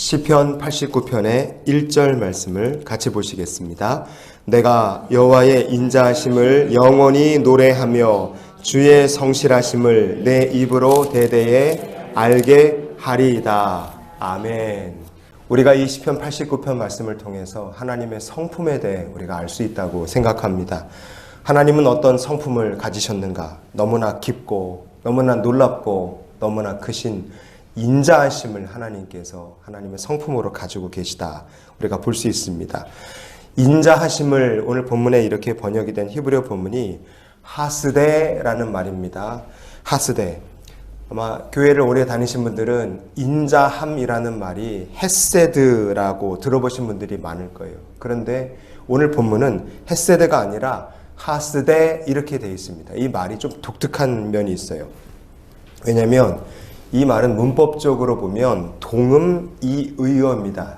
시편 89편의 1절 말씀을 같이 보시겠습니다. 내가 여호와의 인자하심을 영원히 노래하며 주의 성실하심을 내 입으로 대대에 알게 하리이다. 아멘. 우리가 이 시편 89편 말씀을 통해서 하나님의 성품에 대해 우리가 알 수 있다고 생각합니다. 하나님은 어떤 성품을 가지셨는가? 너무나 깊고 너무나 놀랍고 너무나 크신 인자하심을 하나님께서 하나님의 성품으로 가지고 계시다. 우리가 볼 수 있습니다. 인자하심을 오늘 본문에 이렇게 번역이 된 히브리어 본문이 하스데라는 말입니다. 하스데. 아마 교회를 오래 다니신 분들은 인자함이라는 말이 헤세드라고 들어보신 분들이 많을 거예요. 그런데 오늘 본문은 헤세드가 아니라 하스데 이렇게 되어 있습니다. 이 말이 좀 독특한 면이 있어요. 왜냐하면 이 말은 문법적으로 보면 동음이의어입니다.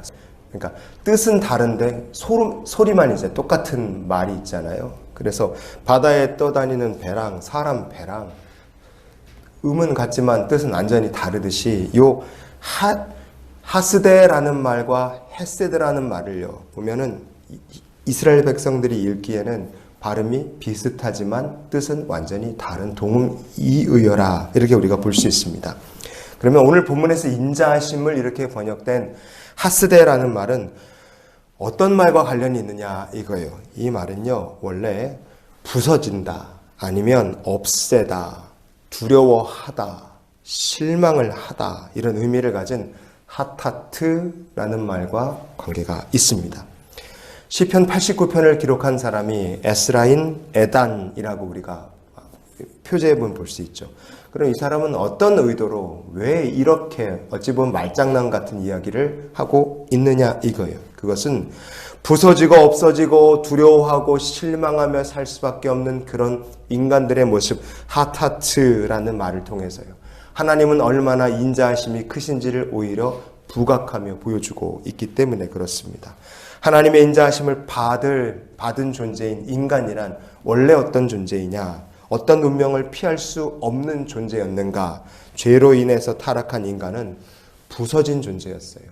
그러니까 뜻은 다른데 소리만 이제 똑같은 말이 있잖아요. 그래서 바다에 떠다니는 배랑 사람 배랑 음은 같지만 뜻은 완전히 다르듯이 요 하스데라는 말과 헤세드라는 말을요 보면은 이스라엘 백성들이 읽기에는 발음이 비슷하지만 뜻은 완전히 다른 동음이의어라 이렇게 우리가 볼 수 있습니다. 그러면 오늘 본문에서 인자하심을 이렇게 번역된 하스데라는 말은 어떤 말과 관련이 있느냐 이거예요. 이 말은요 원래 부서진다 아니면 없애다 두려워하다 실망을 하다 이런 의미를 가진 하타트라는 말과 관계가 있습니다. 시편 89편을 기록한 사람이 에스라인 에단이라고 우리가 표제해 보면 볼 수 있죠. 그럼 이 사람은 어떤 의도로 왜 이렇게 어찌 보면 말장난 같은 이야기를 하고 있느냐 이거예요. 그것은 부서지고 없어지고 두려워하고 실망하며 살 수밖에 없는 그런 인간들의 모습 하타트라는 말을 통해서요. 하나님은 얼마나 인자하심이 크신지를 오히려 부각하며 보여주고 있기 때문에 그렇습니다. 하나님의 인자하심을 받은 존재인 인간이란 원래 어떤 존재이냐? 어떤 운명을 피할 수 없는 존재였는가? 죄로 인해서 타락한 인간은 부서진 존재였어요.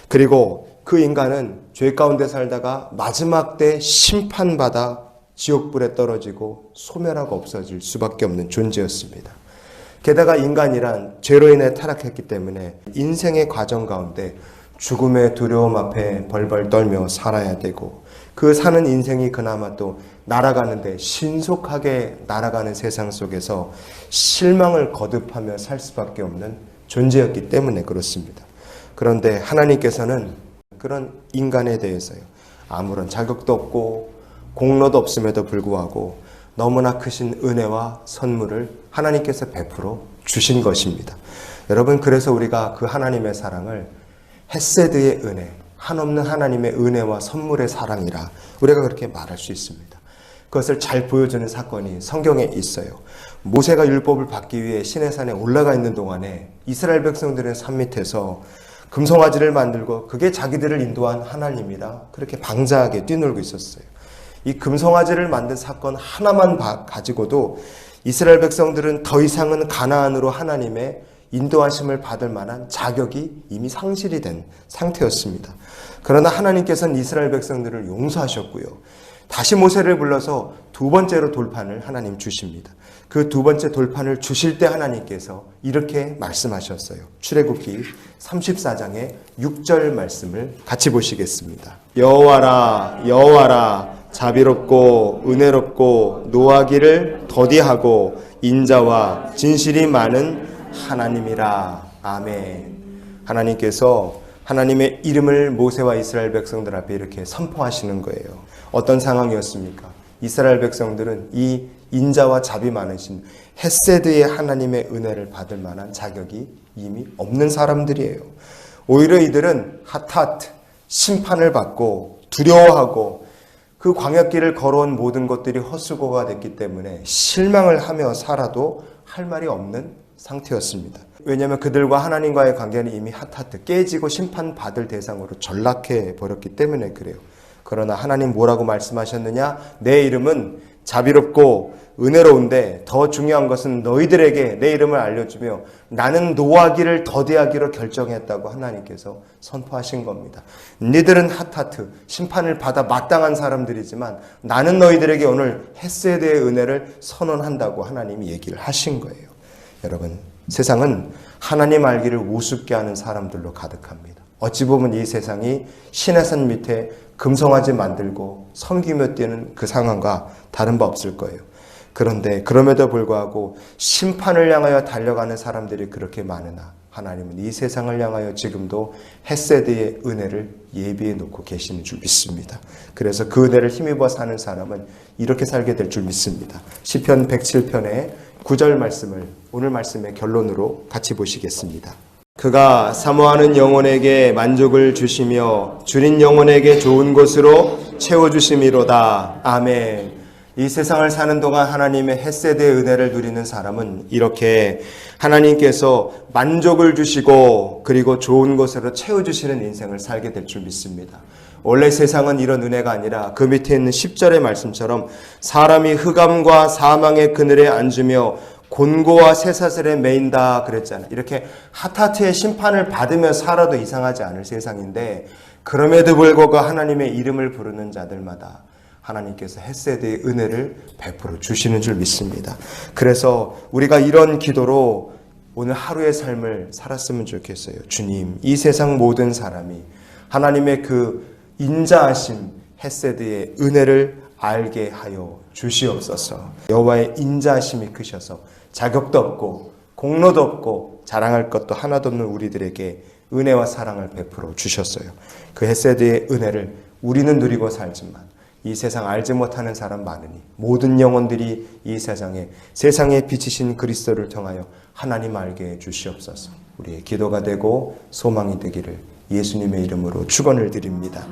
그리고 그 인간은 죄 가운데 살다가 마지막 때 심판받아 지옥불에 떨어지고 소멸하고 없어질 수밖에 없는 존재였습니다. 게다가 인간이란 죄로 인해 타락했기 때문에 인생의 과정 가운데 죽음의 두려움 앞에 벌벌 떨며 살아야 되고 그 사는 인생이 그나마 또 날아가는데 신속하게 날아가는 세상 속에서 실망을 거듭하며 살 수밖에 없는 존재였기 때문에 그렇습니다. 그런데 하나님께서는 그런 인간에 대해서요 아무런 자격도 없고 공로도 없음에도 불구하고 너무나 크신 은혜와 선물을 하나님께서 베풀어 주신 것입니다. 여러분 그래서 우리가 그 하나님의 사랑을 헤세드의 은혜, 한없는 하나님의 은혜와 선물의 사랑이라 우리가 그렇게 말할 수 있습니다. 그것을 잘 보여주는 사건이 성경에 있어요. 모세가 율법을 받기 위해 시내산에 올라가 있는 동안에 이스라엘 백성들은 산 밑에서 금송아지를 만들고 그게 자기들을 인도한 하나님이라 그렇게 방자하게 뛰놀고 있었어요. 이 금송아지를 만든 사건 하나만 가지고도 이스라엘 백성들은 더 이상은 가나안으로 하나님의 인도하심을 받을 만한 자격이 이미 상실이 된 상태였습니다. 그러나 하나님께서는 이스라엘 백성들을 용서하셨고요. 다시 모세를 불러서 두 번째로 돌판을 하나님 주십니다. 그 두 번째 돌판을 주실 때 하나님께서 이렇게 말씀하셨어요. 출애굽기 34장의 6절 말씀을 같이 보시겠습니다. 여호와라 여호와라 자비롭고 은혜롭고 노하기를 더디하고 인자와 진실이 많은 하나님이라. 아멘. 하나님께서 하나님의 이름을 모세와 이스라엘 백성들 앞에 이렇게 선포하시는 거예요. 어떤 상황이었습니까? 이스라엘 백성들은 이 인자와 자비 많으신 헤세드의 하나님의 은혜를 받을 만한 자격이 이미 없는 사람들이에요. 오히려 이들은 하타트, 심판을 받고 두려워하고 그 광야길을 걸어온 모든 것들이 헛수고가 됐기 때문에 실망을 하며 살아도 할 말이 없는 상태였습니다. 왜냐하면 그들과 하나님과의 관계는 이미 하타트, 깨지고 심판받을 대상으로 전락해 버렸기 때문에 그래요. 그러나 하나님 뭐라고 말씀하셨느냐? 내 이름은 자비롭고 은혜로운데 더 중요한 것은 너희들에게 내 이름을 알려주며 나는 노하기를 더디하기로 결정했다고 하나님께서 선포하신 겁니다. 니들은 핫하트, 심판을 받아 마땅한 사람들이지만 나는 너희들에게 오늘 헤세드의 은혜를 선언한다고 하나님이 얘기를 하신 거예요. 여러분, 세상은 하나님 알기를 우습게 하는 사람들로 가득합니다. 어찌 보면 이 세상이 신의 산 밑에 금송아지 만들고 섬기며 뛰는 그 상황과 다른 바 없을 거예요. 그런데 그럼에도 불구하고 심판을 향하여 달려가는 사람들이 그렇게 많으나 하나님은 이 세상을 향하여 지금도 헤세드의 은혜를 예비해 놓고 계시는 줄 믿습니다. 그래서 그 은혜를 힘입어 사는 사람은 이렇게 살게 될 줄 믿습니다. 시편 107편의 9절 말씀을 오늘 말씀의 결론으로 같이 보시겠습니다. 그가 사모하는 영혼에게 만족을 주시며 줄인 영혼에게 좋은 곳으로 채워주심이로다. 아멘. 이 세상을 사는 동안 하나님의 헤세드의 은혜를 누리는 사람은 이렇게 하나님께서 만족을 주시고 그리고 좋은 곳으로 채워주시는 인생을 살게 될 줄 믿습니다. 원래 세상은 이런 은혜가 아니라 그 밑에 있는 10절의 말씀처럼 사람이 흑암과 사망의 그늘에 앉으며 곤고와 쇠사슬에 매인다 그랬잖아요. 이렇게 핫하트의 심판을 받으며 살아도 이상하지 않을 세상인데 그럼에도 불구하고 하나님의 이름을 부르는 자들마다 하나님께서 헤세드의 은혜를 베풀어 주시는 줄 믿습니다. 그래서 우리가 이런 기도로 오늘 하루의 삶을 살았으면 좋겠어요. 주님, 이 세상 모든 사람이 하나님의 그 인자하심 헤세드의 은혜를 알게 하여 주시옵소서. 여호와의 인자하심이 크셔서 자격도 없고 공로도 없고 자랑할 것도 하나도 없는 우리들에게 은혜와 사랑을 베풀어 주셨어요. 그 헤세드의 은혜를 우리는 누리고 살지만 이 세상 알지 못하는 사람 많으니 모든 영혼들이 이 세상에 비치신 그리스도를 통하여 하나님 알게 해 주시옵소서. 우리의 기도가 되고 소망이 되기를 예수님의 이름으로 축원을 드립니다.